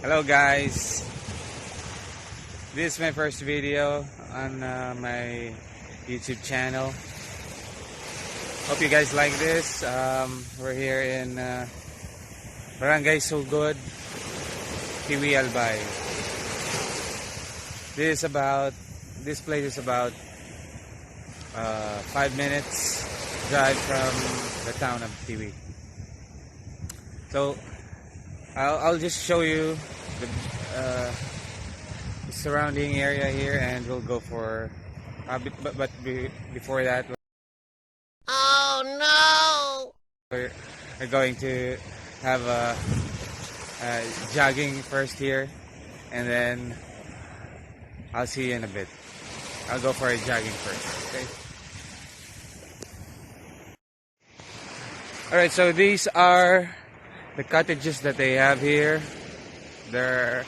Hello guys, this is my first video on my YouTube channel. Hope you guys like this. We're here in Barangay Sugod Tiwi Albay. This place is about 5 minutes drive from the town of Tiwi. So I'll just show you the surrounding area here, and we'll go for before that, oh no, we're going to have a jogging first here, and then I'll see you in a bit. I'll go for a jogging first, okay? Alright, so these are the cottages that they have here. There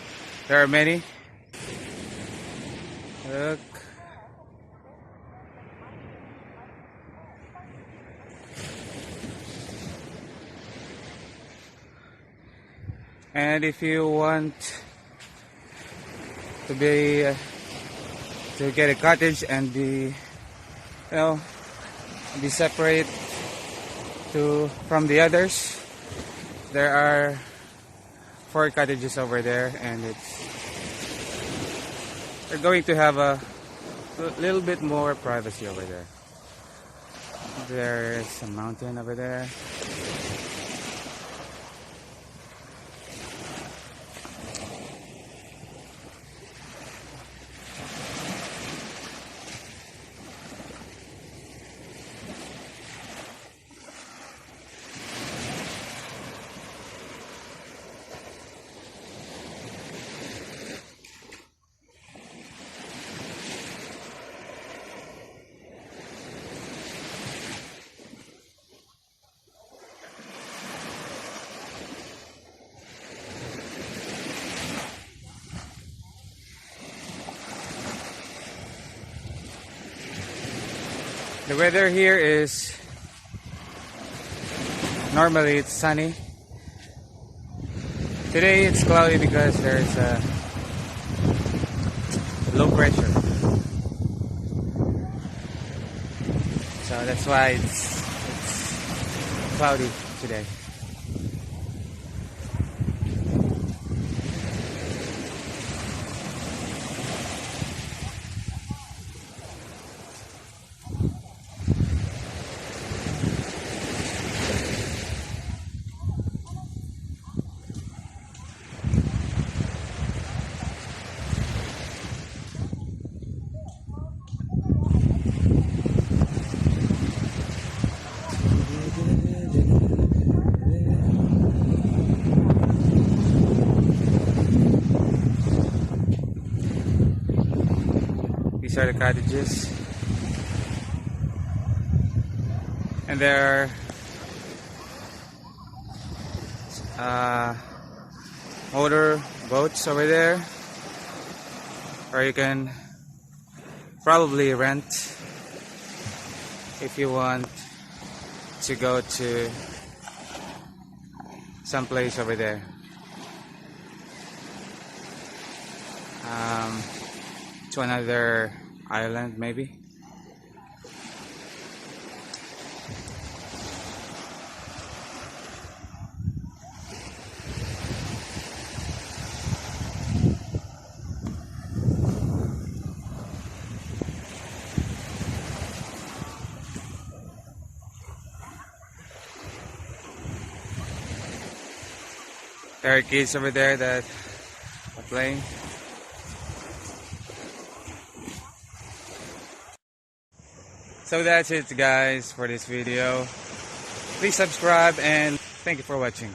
are many. Look. And if you want to get a cottage and be separate from the others, there are 4 cottages over there, and they're going to have a little bit more privacy over there. There's a mountain over there. The weather here is, normally it's sunny. Today it's cloudy because there's a low pressure. So that's why it's cloudy today. These are the cottages, and there are motor boats over there, or you can probably rent if you want to go to some place over there. To another island maybe. There are kids over there that are playing. So that's it guys for this video. Please subscribe, and thank you for watching.